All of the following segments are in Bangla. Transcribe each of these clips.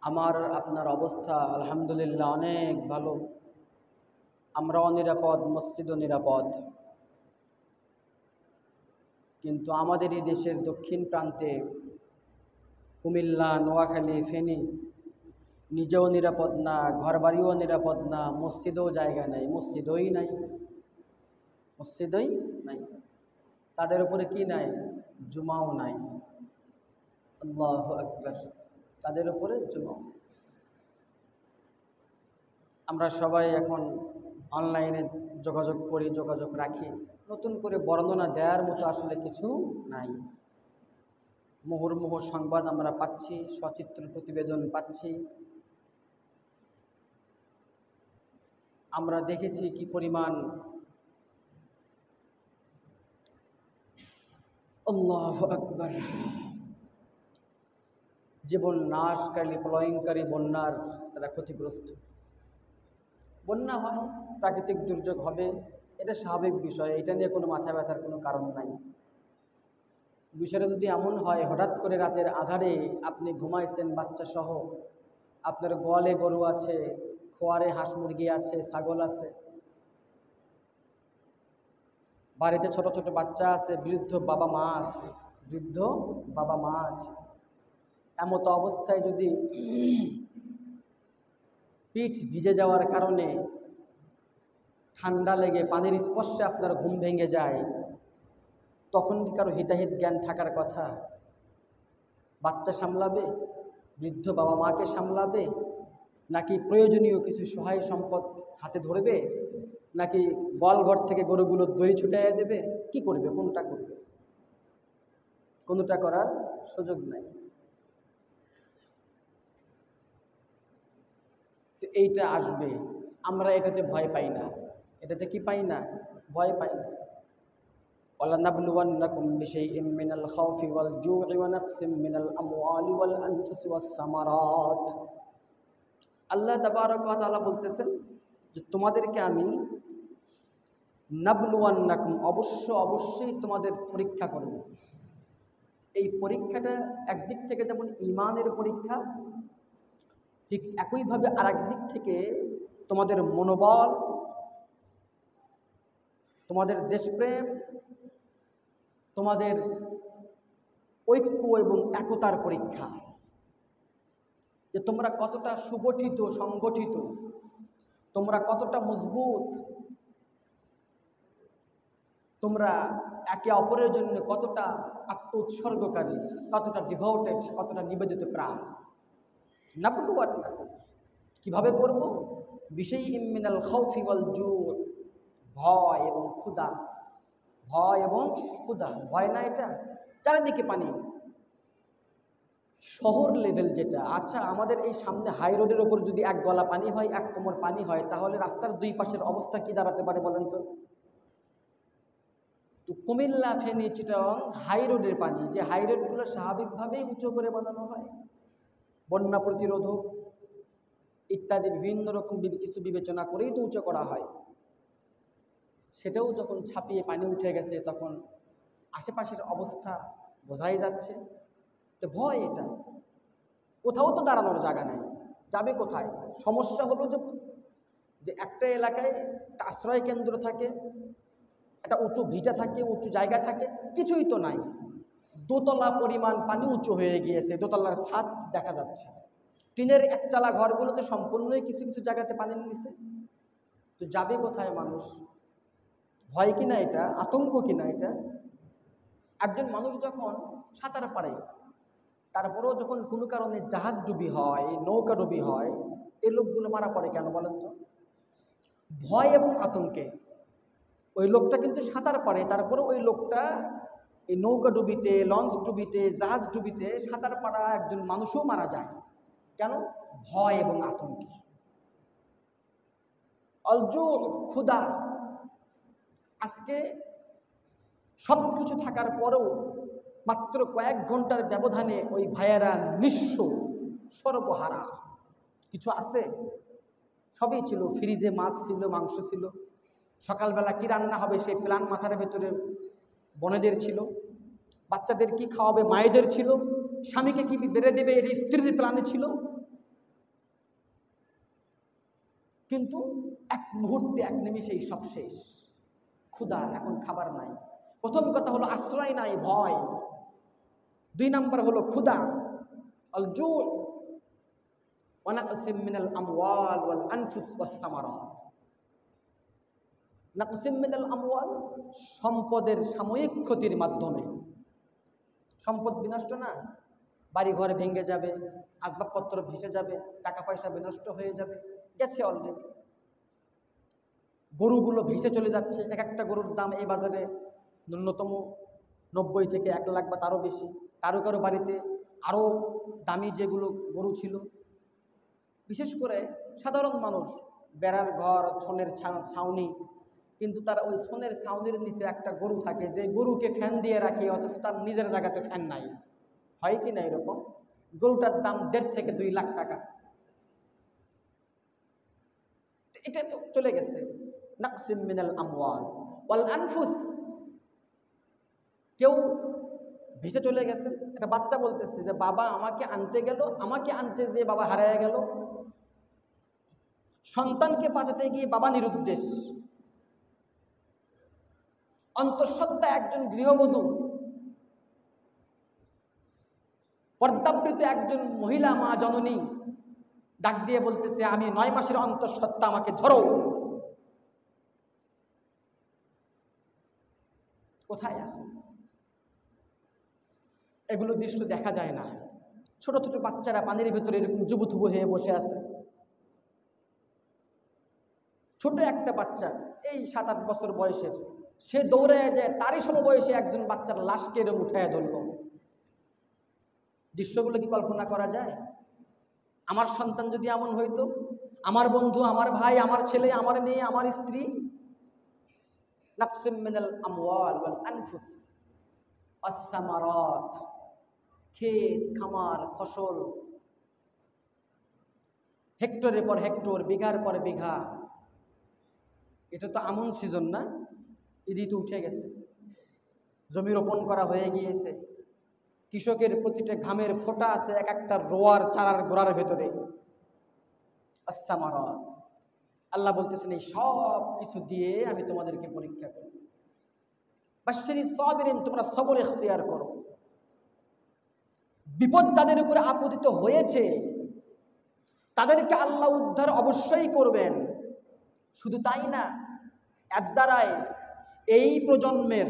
আমার আপনার অবস্থা আলহামদুলিল্লাহ অনেক ভালো। আমরাও নিরাপদ, মসজিদও নিরাপদ। কিন্তু আমাদের এই দেশের দক্ষিণ প্রান্তে কুমিল্লা, নোয়াখালী, ফেনী নিজেও নিরাপদ না, ঘরবাড়িও নিরাপদ না, মসজিদেও জায়গা নাই, মসজিদই নাই, মসজিদই নাই। তাদের উপরে কি নাই? জুমাও নাই। আল্লাহু আকবার। তাদের উপরে জুমাও। আমরা সবাই এখন অনলাইনে যোগাযোগ করি, যোগাযোগ রাখি। নতুন করে বর্ণনা দেওয়ার মতো আসলে কিছু নাই। মুহুর্মুহু সংবাদ আমরা পাচ্ছি, সচিত্র প্রতিবেদন পাচ্ছি। আমরা দেখেছি কি পরিমাণ আল্লাহু আকবার জীবন নাশকারী, প্রলয়ঙ্কারী বন্যার তারা ক্ষতিগ্রস্ত। বন্যা হয়, প্রাকৃতিক দুর্যোগ হবে, এটা স্বাভাবিক বিষয়, এটা নিয়ে কোনো মাথা ব্যথার কোনো কারণ নাই। বিষয়টা যদি এমন হয়, হঠাৎ করে রাতের আধারে আপনি ঘুমাইছেন বাচ্চা সহ, আপনার গোয়ালে গরু আছে, খোয়ারে হাঁস মুরগি আছে, ছাগল আছে, বাড়িতে ছোট ছোট বাচ্চা আছে, বৃদ্ধ বাবা মা আছে, বৃদ্ধ বাবা মা আছে। এমত অবস্থায় যদি পিঠ ভিজে যাওয়ার কারণে ঠান্ডা লেগে পানির স্পর্শে আপনার ঘুম ভেঙে যায়, তখন কি কারো হিতাহিত জ্ঞান থাকার কথা? বাচ্চা সামলাবে, বৃদ্ধ বাবা মাকে সামলাবে, নাকি প্রয়োজনীয় কিছু সহায় সম্পদ হাতে ধরবে, নাকি গোয়ালঘর থেকে গরুগুলোর দড়ি ছুটাইয়া দেবে? কি করবে? কোনটা করবে? কোনটা করার সুযোগ নাই। তো এইটা আসবে, আমরা এটাতে ভয় পাই না। এটাতে কি পাই না? ভয় পাই না। وَلَنَبْلُوَنَّكُمْ بِشَيْءٍ مِّنَ الْخَوْفِ وَالْجُوعِ وَنَقْصٍ مِّنَ الْأَمْوَالِ وَالْأَنفُسِ وَالثَّمَرَاتِ। আল্লাহ তাবারক ওয়া তাআলা বলতেছেন যে তোমাদেরকে আমি নাবলুওয়ান্নাকুম, অবশ্যই তোমাদের পরীক্ষা করব। এই পরীক্ষাটা একদিক থেকে যেমন ঈমানের পরীক্ষা, ঠিক একইভাবে আরেক দিক থেকে তোমাদের মনোবল, তোমাদের দেশপ্রেম, তোমাদের ঐক্য এবং একতার পরীক্ষা, যে তোমরা কতটা সুগঠিত, সংগঠিত, তোমরা কতটা মজবুত, তোমরা একে অপরের জন্য কতটা আত্ম উৎসর্গকারী, কতটা ডিভোটেড, কতটা নিবেদিত প্রাণ। নাবলুওয়ান্নাকুম, কিভাবে করব? বিশাইইম মিনাল খাউফি ওয়াল জু', ভয় এবং ক্ষুধা। ভয় এবং ক্ষুধা, ভয় না এটা? চারিদিকে পানি, শহর লেভেল যেটা। আচ্ছা, আমাদের এই সামনে হাই রোডের ওপর যদি এক গলা পানি হয়, এক কোমর পানি হয়, তাহলে রাস্তার দুই পাশের অবস্থা কি দাঁড়াতে পারে বলেন তো? তো কুমিল্লা, ফেনী, চিটাগং হাই রোডের পানি, যে হাই রোডগুলো স্বাভাবিকভাবেই উঁচু করে বানানো হয়, বন্যা প্রতিরোধক ইত্যাদি বিভিন্ন রকম কিছু বিবেচনা করেই তো উঁচু করা হয়। সেটাও যখন ছাপিয়ে পানি উঠে গেছে, তখন আশেপাশের অবস্থা বোঝাই যাচ্ছে। তো ভয়, এটা কোথাও তো দাঁড়ানোর জায়গা নেই, যাবে কোথায়? সমস্যা হলো যে একটা এলাকায় একটা আশ্রয় কেন্দ্র থাকে, একটা উঁচু ভিটা থাকে, উঁচু জায়গা থাকে, কিছুই তো নাই। দোতলা পরিমাণ পানি উঁচু হয়ে গিয়েছে, দোতলার ছাদ দেখা যাচ্ছে। টিনের একচালা ঘরগুলোতে সম্পূর্ণই কিছু কিছু জায়গাতে পানির নিচে। তো যাবে কোথায় মানুষ? ভয় কিনা এটা? আতঙ্ক কিনা এটা? একজন মানুষ যখন সাঁতার পারে, তারপরেও যখন কোনো কারণে জাহাজ ডুবি হয়, নৌকা ডুবি হয়, এই লোকগুলো মারা পড়ে কেন বলেন তো? ভয় এবং আতঙ্কে। ওই লোকটা কিন্তু সাঁতার পারে, তারপরে ওই লোকটা এই নৌকা ডুবিতে, লঞ্চ ডুবিতে, জাহাজ ডুবিতে সাঁতার পাড়া একজন মানুষও মারা যায়। কেন? ভয় এবং আতঙ্কে। অলজুর, ক্ষুধা। আজকে সব কিছু থাকার পরেও মাত্র কয়েক ঘন্টার ব্যবধানে ওই ভাইয়েরা নিঃস্ব, সর্বহারা। কিছু আছে? সবই ছিল, ফ্রিজে মাছ ছিল, মাংস ছিল, সকালবেলা কি রান্না হবে সেই প্ল্যান মাথার ভেতরে বোনেদের ছিল, বাচ্চাদের কি খাওয়াবে মায়েদের ছিল, স্বামীকে কি বেড়ে দেবে এর স্ত্রীর প্ল্যানে ছিল। কিন্তু এক মুহূর্তে, এক নিমিষেই সব শেষ। ক্ষুধা, এখন খাবার নাই। প্রথম কথা হলো আশ্রয় নাই, ভয়। 2 নাম্বার হলো ক্ষুধা, আল জু', ওয়া নাকসিম মিনাল আমওয়াল ওয়াল আনফুস ওয়াস সামারাত। নাকসিম মিনাল আমওয়াল, সম্পদের সাময়িক ক্ষতির মাধ্যমে। সম্পদ বিনষ্ট না, বাড়ি ঘর ভেঙে যাবে, আসবাবপত্র ভেসে যাবে, টাকা পয়সা বিনষ্ট হয়ে যাবে, গেছে অলরেডি। গরুগুলো ভেসে চলে যাচ্ছে। এক একটা গরুর দাম এই বাজারে ন্যূনতম 90 থেকে 1 লাখ বা তারও বেশি। কারো কারো বাড়িতে আরও দামি যেগুলো গরু ছিল। বিশেষ করে সাধারণ মানুষ, বেড়ার ঘর, ছনের ছাউনি, কিন্তু তার ওই ছনের ছাউনির নিচে একটা গরু থাকে, যে গরুকে ফ্যান দিয়ে রাখে, অথচ তার নিজের জায়গাতে ফ্যান নাই। হয় কি না এরকম? গরুটার দাম 1.5 থেকে 2 লাখ টাকা। এটা তো চলে গেছে। নাকসিম মিনাল আমওয়াল ওয়াল আনফুস, কেউ ভেসে চলে গেছে। একটা বাচ্চা বলতেছে যে বাবা আমাকে আনতে গেল, আমাকে আনতে যেয়ে বাবা হারিয়ে গেল। সন্তানকে বাঁচাতে গিয়ে বাবা নিরুদ্দেশ। অন্তঃসত্ত্বা একজন গৃহবধূ, পর্দাবৃত একজন মহিলা, মা জননী ডাক দিয়ে বলতেছে আমি 9 মাসের অন্তঃসত্ত্বা, আমাকে ধরো। কোথায় আছে? এগুলো দৃশ্য দেখা যায় না। ছোট ছোট বাচ্চারা পানির ভিতরে এরকম জুবুথুবু হয়ে বসে আছে। ছোট একটা বাচ্চা, এই 7-8 বছর বয়সের, সে দৌড়ায় যায়, তারই সমবয়সী একজন বাচ্চার লাশকে এরকম উঠায় ধরল। দৃশ্যগুলো কি কল্পনা করা যায়? আমার সন্তান যদি এমন হইতো, আমার বন্ধু, আমার ভাই, আমার ছেলে, আমার মেয়ে, আমার স্ত্রী। নাকসিম মিনাল আমওয়াল ওয়াল আনফুস ওয়াস সামারাত, ক্ষেত খামার, ফসল, হেক্টরের পর হেক্টর, বিঘার পর বিঘা। এটা তো আমন সিজন না, ঈদই তো উঠে গেছে, জমি রোপণ করা হয়ে গিয়েছে। কৃষকের প্রতিটা ঘামের ফোঁটা আছে এক একটা রোয়ার চারার গোড়ার ভেতরে। আস-সামারাত, আল্লাহ বলতেছেন এই সব কিছু দিয়ে আমি তোমাদেরকে পরীক্ষা করি। বাশশিরিস সাবিরিন, তোমরা সবর ইখতিয়ার করো। বিপদ যাদের উপরে আপতিত হয়েছে তাদেরকে আল্লাহ উদ্ধার অবশ্যই করবেন। শুধু তাই না, এর দ্বারাই এই প্রজন্মের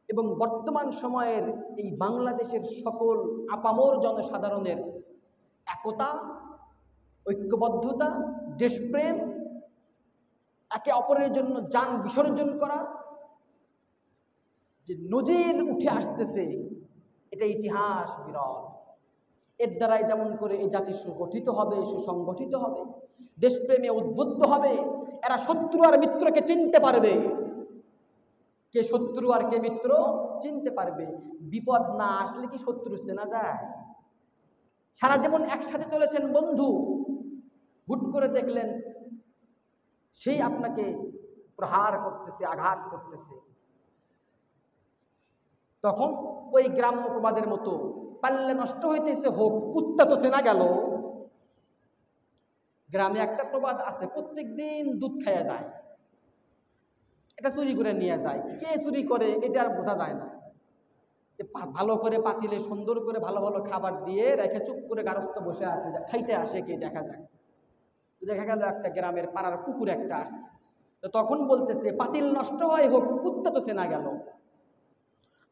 এবং বর্তমান সময়ের এই বাংলাদেশের সকল আপামর জনসাধারণের একতা, ঐক্যবদ্ধতা, দেশপ্রেম, একে অপরের জন্য যান বিসর্জন করা যে নজির উঠে আসতেছে, এটা ইতিহাস বিরল। এর দ্বারাই যেমন করে এই জাতি সুগঠিত হবে, সুসংগঠিত হবে, দেশপ্রেমে উদ্বুদ্ধ হবে। এরা শত্রু আর মিত্রকে চিনতে পারবে। কে শত্রু আর কে মিত্র চিনতে পারবে। বিপদ না আসলে কি শত্রু চেনা যায়? সারা জীবন একসাথে চলেছেন বন্ধু, হুট করে দেখলেন সেই আপনাকে প্রহার করতেছে, আঘাত করতেছে, তখন ওই গ্রাম্য প্রবাদের মতো পাল্লে নষ্ট হইতেছে হোক, কুত্তা তো চেনা গেল। গ্রামে একটা প্রবাদ আছে, প্রত্যেক দিন দুধ খাইয়া যায়, এটা চুরি করে নিয়ে যায়। কে চুরি করে এটা আর বোঝা যায় না। ভালো করে পাতিলে সুন্দর করে ভালো ভালো খাবার দিয়ে রেখে চুপ করে গারস্থ বসে আছে, খাইতে আসে কে দেখা যায়। দেখা গেল একটা গ্রামের পাড়ার কুকুর একটা আসছে, তো তখন বলতেছে পাতিল নষ্ট হয় হোক, কুত্তা তো চেনা গেল।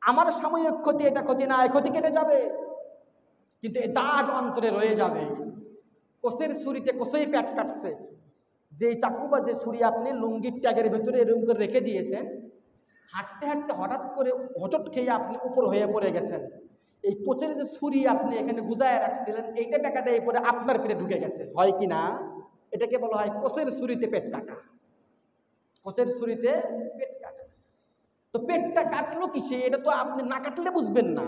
আমার সাময়িক ক্ষতি, এটা ক্ষতি না, এই ক্ষতি কেটে যাবে, কিন্তু এ দাগ অন্তরে রয়ে যাবে। কোষের ছুরিতে কোষেই পেট কাটছে। যে চাকু বা যে ছুরি আপনি লুঙ্গির ট্যাগের ভেতরে এরকম করে রেখে দিয়েছেন, হাঁটতে হাঁটতে হঠাৎ করে হোঁচট খেয়ে আপনি উপর হয়ে পড়ে গেছেন, এই কোচের যে ছুরি আপনি এখানে গুজায় রাখছিলেন, এইটা টাকা দিয়ে পরে আপনার পেটে ঢুকে গেছে, হয় কি না? এটাকে বলা হয় কোচের ছুরিতে পেট কাটা। কোচের ছুরিতে পেট কাটা। তো পেটটা কাটলো কিসে, এটা তো আপনি না কাটলে বুঝবেন না।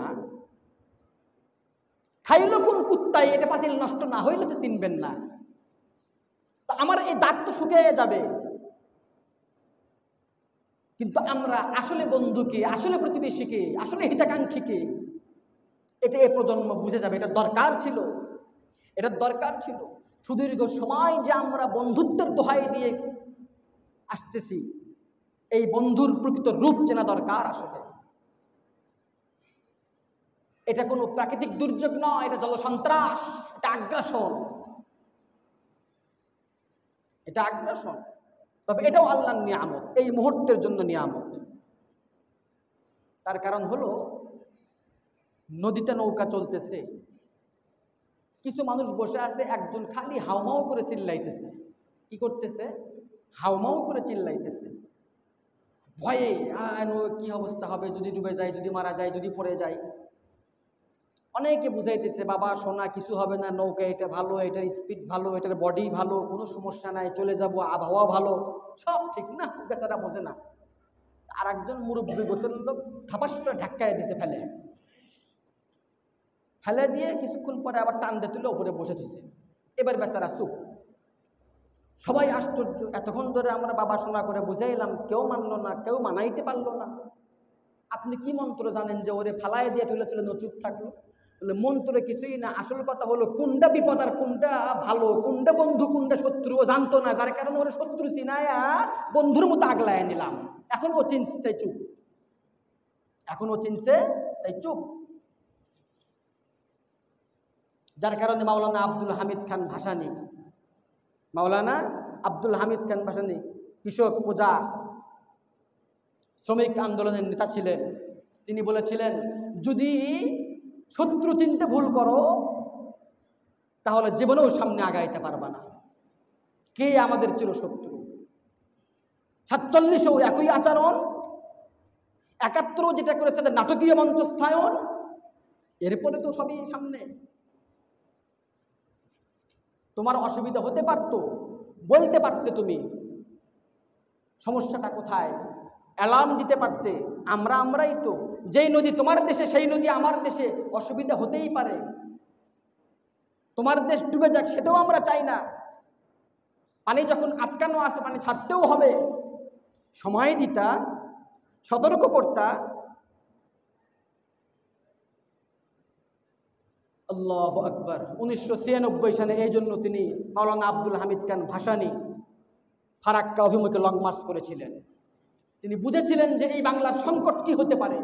খাইলো কোন কুত্তাই, এটা পাতিল নষ্ট না হইলে তো চিনবেন না। তো আমার এই দাগ তো শুকিয়ে যাবে, কিন্তু আমরা আসলে বন্ধুকে, আসলে প্রতিবেশীকে, আসলে হিতাকাঙ্ক্ষীকে, এটা এ প্রজন্ম বুঝে যাবে। এটা দরকার ছিল, এটা দরকার ছিল। সুদীর্ঘ সময় যে আমরা বন্ধুত্বের দোহাই দিয়ে আসতেছি, এই বন্ধুর প্রকৃত রূপ চেনা দরকার। আসলে এটা কোনো প্রাকৃতিক দুর্যোগ নয়, এটা জলসন্ত্রাস, এটা আগ্রাসন, এটা আগ্রাসন। তবে এটাও আল্লাহর নিয়ামত, এই মুহূর্তের জন্য নিয়ামত। তার কারণ হলো নদীতে নৌকা চলতেছে, কিছু মানুষ বসে আছে, একজন খালি হাউমাউ করে চিল্লাইতেছে। কি করতেছে? হাউমাউ করে চিল্লাইতেছে, ভয়ে কি অবস্থা হবে, যদি ডুবে যায়, যদি মারা যায়, যদি পড়ে যায়। অনেকে বুঝাইতেছে, বাবা সোনা কিছু হবে না, নৌকা এটা ভালো, এটার স্পিড ভালো, এটার বডি ভালো, কোনো সমস্যা নাই, চলে যাব, আবহাওয়া ভালো, সব ঠিক না। বেচারা বোঝে না। আর একজন মুরব্বী গোসলের লোক ধাপাস করে ধাক্কায় দিছে, ফেলে দিয়ে কিছুক্ষণ পরে আবার টান দিয়ে তুলে উপরে বসে দিছে। এবার বেচারা চুপ। সবাই আশ্চর্য, এতক্ষণ ধরে আমরা বাবা শোনা করে বুঝাইলাম, কেউ মানলো না, কেউ মানাইতে পারলো না। আপনি কি মন্ত্র জানেন যে ওরে ফালায় দিয়ে তুলে তুলে চুপ থাকলো? বলে মন্ত্রে কিছুই না, আসল কথা হলো কোনটা বিপদ আর কোনটা ভালো, কোনটা বন্ধু কোনটা শত্রু ও জানতো না, যার কারণে ওরে শত্রু চিনায়া বন্ধুর মতো আগলায় নিলাম। এখন ও চিনছে তাই চুপ, এখন ও চিনছে তাই চুপ। যার কারণে মাওলানা আব্দুল হামিদ খান ভাসানী, মাওলানা আব্দুল হামিদ খান ভাসানী কৃষক প্রজা শ্রমিক আন্দোলনের নেতা ছিলেন। তিনি বলেছিলেন, যদি শত্রু চিনতে ভুল করো তাহলে জীবনেও সামনে আগাইতে পারবা না। কে আমাদের চিরশত্রু? ৪৭-ও একই আচরণ, ৭১ যেটা করেছে নাটকীয় মঞ্চস্থায়ন, এরপরে তো সবই সামনে। তোমার অসুবিধা হতে পারতো, বলতে পারতে, তুমি সমস্যাটা কোথায়, অ্যালার্ম দিতে পারতে। আমরাই তো, যেই নদী তোমার দেশে সেই নদী আমার দেশে, অসুবিধা হতেই পারে। তোমার দেশ ডুবে যাক সেটাও আমরা চাই না। পানি যখন আটকানো আছে, পানি ছাড়তেও হবে। সময় দিতা, সতর্ক করতা। আল্লাহু আকবার। 1996 সালে এই জন্য তিনি মাওলানা আব্দুল হামিদ খান ভাসানী ফারাক্কা অভিমুখে লং মার্চ করেছিলেন। তিনি বুঝেছিলেন যে এই বাংলার সংকট কি হতে পারে,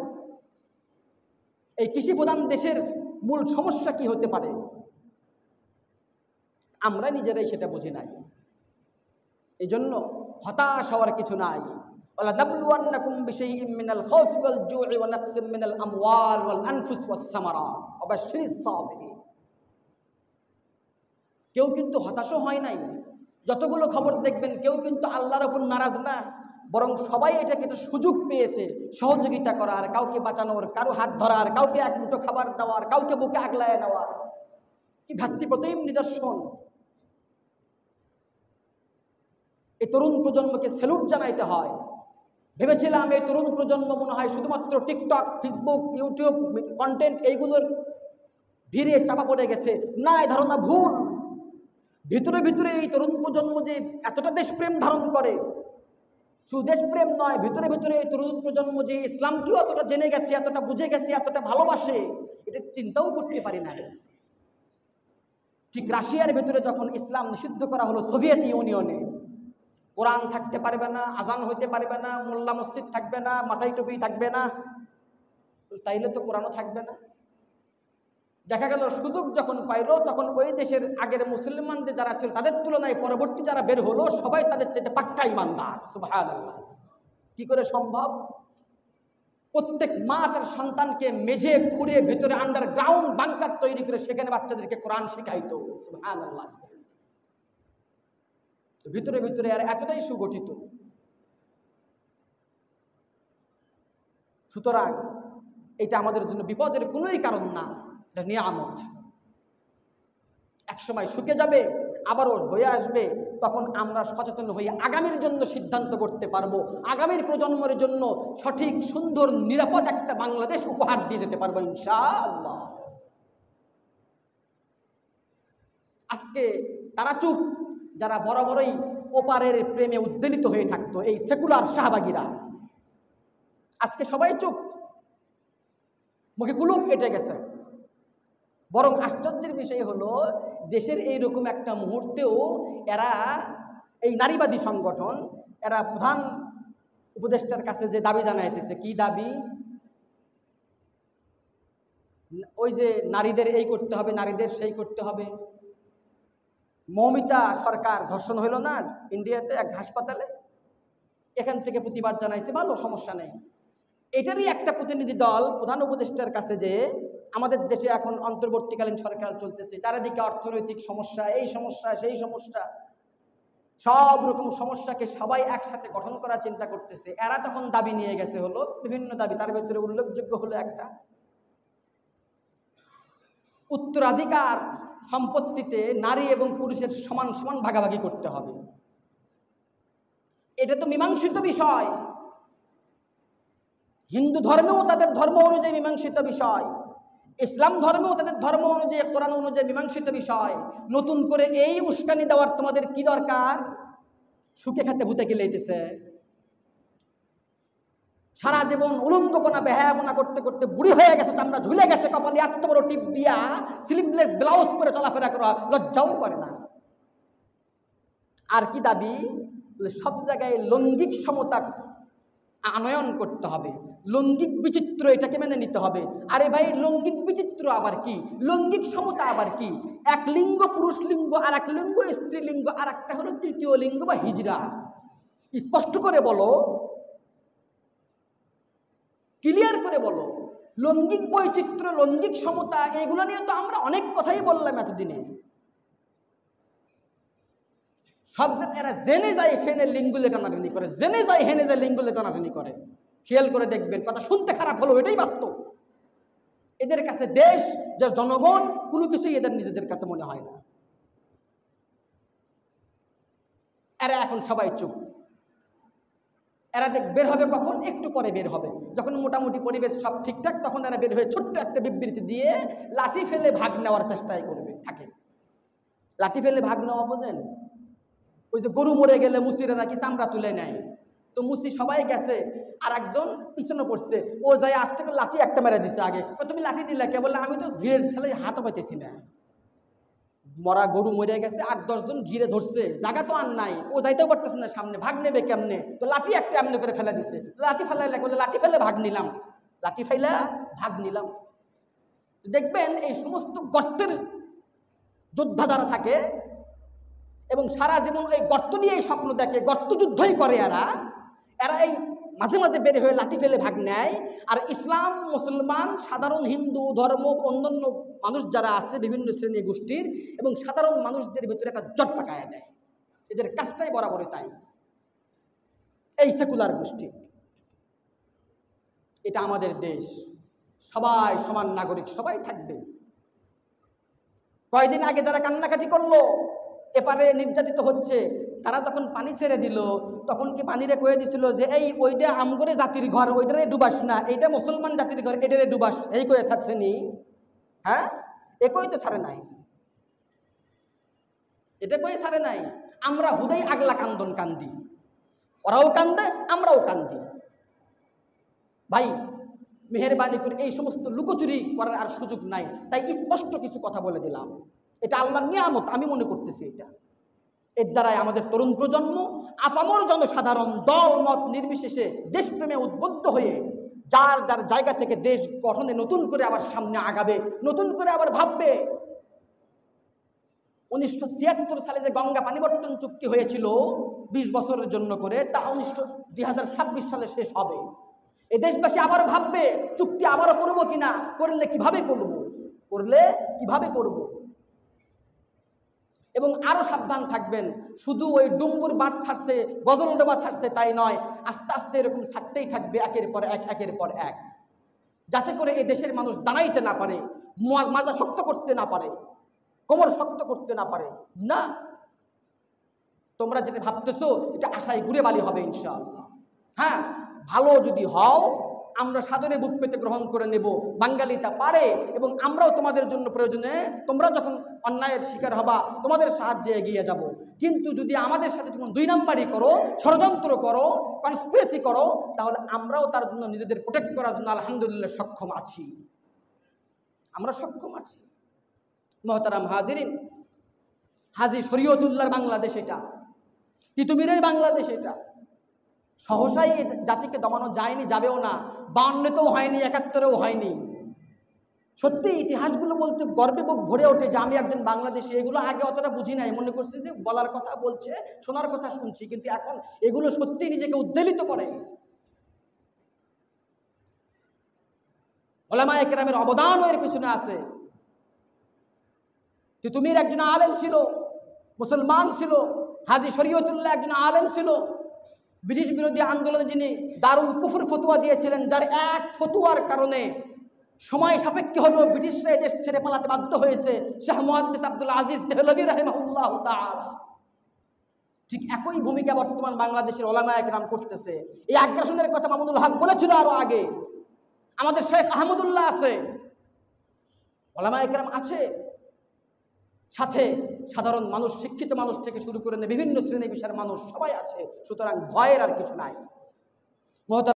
এই কৃষি প্রধান দেশের মূল সমস্যা কি হতে পারে। আমরা নিজেরাই সেটা বুঝি নাই। এই জন্য হতাশ হওয়ার কিছু নাই। وَلَنَبْلُوَنَّكُمْ بِشَيْءٍ مِّنَ الْخَوْفِ وَالْجُوعِ وَنَقْصٍ مِّنَ الْأَمْوَالِ وَالْأَنفُسِ وَالثَّمَرَاتِ وَبَشِّرِ الصَّابِرِينَ। কেউ কিন্তু হতাশও হয় নাই। যতগুলো খবর দেখবেন কেউ কিন্তু আল্লাহর উপর নারাজ না, বরং সবাই এটাকে একটা সুযোগ পেয়েছে সহযোগিতা করার, কাউকে বাঁচানোর, কারো হাত ধরার, কাউকে এক মুঠো খাবার দেওয়ার, কাউকে বুকে আগলায় নেওয়ার। কি ভ্রাতৃপ্রতিম নিদর্শন! এই তরুণ প্রজন্মকে স্যালুট জানাইতে হয়। ভেবেছিলাম এই তরুণ প্রজন্ম মনে হয় শুধুমাত্র টিকটক, ফেসবুক, ইউটিউব কন্টেন্ট এইগুলোর ভিড়ে চাপা পড়ে গেছে। না, এই ধারণা ভুল। ভিতরে ভিতরে এই তরুণ প্রজন্ম যে এতটা দেশপ্রেম ধারণ করে, শুধু দেশপ্রেম নয়, ভিতরে ভিতরে এই তরুণ প্রজন্ম যে ইসলামকেও এতটা জেনে গেছে, এতটা বুঝে গেছে, এতটা ভালোবাসে, এটা চিন্তাও করতে পারি না। ঠিক রাশিয়ার ভেতরে যখন ইসলাম নিষিদ্ধ করা হলো সোভিয়েত ইউনিয়নে, কোরআন থাকতে পারবে না, আজান হইতে পারবে না, মোল্লা মসজিদ থাকবে না, মাথায় টুপি থাকবে না, তাইলে তো কোরআনও থাকবে না। দেখা গেল সুযোগ যখন পাইল তখন ওই দেশের আগের মুসলমানদের যারা ছিল তাদের তুলনায় পরবর্তী যারা বের হলো সবাই তাদের চাইতে পাক্কা ইমানদার। সুবহানাল্লাহ। কি করে সম্ভব? প্রত্যেক মা তার সন্তানকে মেঝে খুঁড়ে ভিতরে আন্ডারগ্রাউন্ড বাংকার তৈরি করে সেখানে বাচ্চাদেরকে কোরআন শেখাইতো। সুবহানাল্লাহ। ভিতরে ভিতরে আর এতটাই সুগঠিত। সুতরাং এটা আমাদের জন্য বিপদের কোনোই কারণ না, এটা নিয়ামত। একসময় শুকে যাবে, আবারও হয়ে আসবে, তখন আমরা সচেতন হয়ে আগামীর জন্য সিদ্ধান্ত করতে পারবো, আগামীর প্রজন্মের জন্য সঠিক, সুন্দর, নিরাপদ একটা বাংলাদেশ উপহার দিয়ে যেতে পারবো ইনশাআল্লাহ। আজকে তারা চুপ যারা বরাবরই ওপারের প্রেমে উদ্বেলিত হয়ে থাকতো, এই সেকুলার শাহবাগীরা। আজকে সবাই চুপ, মুখে কুলুপ এঁটে গেছে, বরং আশ্চর্যের বিষয় হলো দেশের এইরকম একটা মুহূর্তেও এরা এই নারীবাদী সংগঠন এরা প্রধান উপদেষ্টার কাছে যে দাবি জানাইতেছে, কি দাবি? ওই যে নারীদের এই করতে হবে, নারীদের সেই করতে হবে। মৌমিতা সরকার ধর্ষণ হইল না ইন্ডিয়াতে এক হাসপাতালে, এখান থেকে প্রতিবাদ জানাইছে, ভালো, সমস্যা নেই। এটারই একটা প্রতিনিধি দল প্রধান উপদেষ্টার কাছে যে আমাদের দেশে এখন অন্তর্বর্তীকালীন সরকার চলতেছে, চারিদিকে অর্থনৈতিক সমস্যা, এই সমস্যা সেই সমস্যা, সব রকম সমস্যাকে সবাই একসাথে গঠন করার চিন্তা করতেছে। এরা তখন দাবি নিয়ে গেছে হলো বিভিন্ন দাবি, তার ভিতরে উল্লেখযোগ্য হলো একটা, উত্তরাধিকার সম্পত্তিতে নারী এবং পুরুষের সমান সমান ভাগাভাগি করতে হবে। এটা তো মীমাংসিত বিষয়, হিন্দু ধর্মেও তাদের ধর্ম অনুযায়ী মীমাংসিত বিষয়, ইসলাম ধর্মেও তাদের ধর্ম অনুযায়ী, কোরআন অনুযায়ী মীমাংসিত বিষয়। নতুন করে এই উস্কানি দেওয়ার তোমাদের কি দরকার? সুখে খেতে ভূতে গেলেইতেছে, সারা জীবন উলঙ্গপনা বেহায়াপনা করতে করতে বুড়ি হয়ে গেছে, চামড়া ঝুলে গেছে, কপালে এত বড় টিপ দিয়া স্লিভলেস ব্লাউজ পরে চলাফেরা করা লজ্জাও করে না। আর কি দাবি? সব জায়গায় লৈঙ্গিক সমতা আনয়ন করতে হবে, লৈঙ্গিক বিচিত্র এটাকে মেনে নিতে হবে। আরে ভাই, লৈঙ্গিক বিচিত্র আবার কি? লৈঙ্গিক সমতা আবার কি? এক লিঙ্গ পুরুষ লিঙ্গ, আর এক লিঙ্গ স্ত্রীলিঙ্গ, আর একটা হলো তৃতীয় লিঙ্গ বা হিজড়া। স্পষ্ট করে বলো, ক্লিয়ার করে বলো। লৈঙ্গিক বৈচিত্র্য, লৈঙ্গিক সমতা, এগুলো নিয়ে তো আমরা অনেক কথাই বললাম এতদিনে। সব এরা জেনে যায় সেনে লিঙ্গুলে টানাটানি করে, জেনে যায় হেনে যায় লিঙ্গুলে টানাটানি করে। খেয়াল করে দেখবেন, কথা শুনতে খারাপ হলো, এটাই বাস্তব। এদের কাছে দেশ, যে জনগণ, কোনো কিছুই এদের নিজেদের কাছে মনে হয় না। এরা এখন সবাই চুপ। এরা বের হবে কখন? একটু পরে বের হবে, যখন মোটামুটি পরিবেশ সব ঠিকঠাক, তখন এরা বের হয়ে ছোট্ট একটা বিবৃতি দিয়ে লাঠি ফেলে ভাগ নেওয়ার চেষ্টাই করবে, থাকে। লাঠি ফেলে ভাগ নেওয়া বোঝেন? ওই যে গরু মরে গেলে মুসিরা নাকি চামড়া তুলে নেয়, তো মুসি সবাই গেছে, আর একজন পিছনে পড়ছে, ও যাই আজ থেকে লাঠি একটা মেরে দিছে। আগে তুমি লাঠি দিলে কে? বললে আমি তো ভিড়ের ছেলে হাতও পাইতেছি না। মরা গরু মরে গেছে, 8-10 জন ঘিরে ধরছে, জায়গা তো আর নাই, ও যাইতেও পারতেছে না সামনে, ভাগ নেবে কেমনে? তো লাঠি একটা এমনি করে ফেলে দিছে। লাঠি ফেলাইলে বলে লাঠি ফেলে ভাগ নিলাম, লাঠি ফেলা ভাগ নিলাম। দেখবেন এই সমস্ত গর্তের যোদ্ধা যারা থাকে এবং সারা জীবন এই গর্ত নিয়েই স্বপ্ন দেখে, গর্ত যুদ্ধই করে এরা এই মাঝে মাঝে বের হয়ে লাঠি ফেলে ভাগ নেয়। আর ইসলাম, মুসলমান, সাধারণ হিন্দু ধর্ম, অন্যান্য মানুষ যারা আছে বিভিন্ন শ্রেণী গোষ্ঠীর এবং সাধারণ মানুষদের ভিতরে একটা জট পাকায় দেয়। এদের কাজটাই বরাবরই তাই। এই সেকুলার গোষ্ঠী, এটা আমাদের দেশ, সবাই সমান নাগরিক, সবাই থাকবে। কয়েকদিন আগে যারা কান্নাকাটি করলো এপারে নির্যাতিত হচ্ছে, তারা যখন পানি ছেড়ে দিল, তখন কি পানিরে কয়ে দিছিল যে এই ওইটা আমগরে জাতির ঘর, ওইটারে ডুবাস না, এইটা মুসলমান জাতির ঘর, এটারে ডুবাস, এই কয়ে ছাড়ছে নি? হ্যাঁ, এ কই তো ছাড়ে নাই, এটা কয়ে ছাড়ে নাই। আমরা হুদাই আগলা কান্দন কান্দি, ওরাও কান্দে, আমরাও কান্দি। ভাই মেহেরবানি করে এই সমস্ত লুকোচুরি করার আর সুযোগ নাই। তাই স্পষ্ট কিছু কথা বলে দিলাম, এটা আল্লাহর নিয়ামত আমি মনে করতেছি। এটা এর দ্বারাই আমাদের তরুণ প্রজন্ম, আপামর জনসাধারণ, দল মত নির্বিশেষে দেশপ্রেমে উদ্বুদ্ধ হয়ে যার যার জায়গা থেকে দেশ গঠনে নতুন করে আবার সামনে আগাবে, নতুন করে আবার ভাববে। 1976 সালে যে গঙ্গা পানিবর্তন চুক্তি হয়েছিল 20 বছরের জন্য করে, তা 2026 সালে শেষ হবে। এই দেশবাসী আবার ভাববে চুক্তি আবারও করবো কিনা, করলে কিভাবে করব, করলে কিভাবে করব। এবং আরো সাবধান থাকবেন, শুধু ওই ডুম্বুর বাদ ছাড়ছে, গজল ডোবা ছাড়ছে তাই নয়, আস্তে আস্তে এরকম ছাড়তেই থাকবে একের পর এক, একের পর এক, যাতে করে এই দেশের মানুষ দাঁড়াইতে না পারে, মাজা শক্ত করতে না পারে, কোমর শক্ত করতে না পারে। না, তোমরা যেটা ভাবতেছো এটা আশায় ঘুরে বালি হবে ইনশাআল্লাহ। হ্যাঁ, ভালো যদি হও আমরা সাদরে বুক পেতে গ্রহণ করে নেব, বাঙালি তা পারে। এবং আমরাও তোমাদের জন্য প্রয়োজনে তোমরা যখন অন্যায়ের শিকার হবা তোমাদের সাহায্যে এগিয়ে যাব। কিন্তু যদি আমাদের সাথে তুমি 2 নাম্বারই করো, ষড়যন্ত্র করো, কনস্পিরেসি করো, তাহলে আমরাও তার জন্য নিজেদের প্রোটেক্ট করার জন্য আলহামদুলিল্লাহ সক্ষম আছি, আমরা সক্ষম আছি। মহতারাম হাজিরিন, হাজী শরীয়তুল্লাহর বাংলাদেশ এটা, তিতুমিরের বাংলাদেশ এটা। সহসাই এই জাতিকে দমানো যায়নি, যাবেও না। 52তেও হয়নি, 71-এও হয়নি। সত্যি ইতিহাসগুলো বলতে গর্বে বুক ভরে ওঠে যে আমি একজন বাংলাদেশি। এগুলো আগে অতটা বুঝি নাই, মনে করছি যে বলার কথা বলছে, শোনার কথা শুনছি, কিন্তু এখন এগুলো সত্যি নিজেকে উদ্বেলিত করে। উলামায়ে কেরামের অবদানও এর পিছনে আছে। তিতুমির একজন আলেম ছিল, মুসলমান ছিল। হাজী শরীয়তুল্লাহ একজন আলেম ছিল। ব্রিটিশ বিরোধী আন্দোলনে যিনি দারুল কুফর ফতোয়া দিয়েছিলেন, যার এক ফতোয়ার কারণে সময় সাপেক্ষে হলেও ব্রিটিশরা এদেশ ছেড়ে পালাতে বাধ্য হয়েছে, শাহ মুহাদ্দিস আব্দুল আজিজ দেহলভী রাহিমাহুল্লাহু তাআলা। ঠিক একই ভূমিকা বর্তমান বাংলাদেশের উলামায়ে কেরাম করতেছে। এই আগ্রাসনের কথা মামুনুল হক বলেছিল আরো আগে। আমাদের শেখ আহমদুল্লাহ আছে, উলামায়ে কেরাম আছে, সাথে সাধারণ মানুষ, শিক্ষিত মানুষ থেকে শুরু করে বিভিন্ন শ্রেণী পেশার মানুষ সবাই আছে। সুতরাং ভয়ের আর কিছু নাই।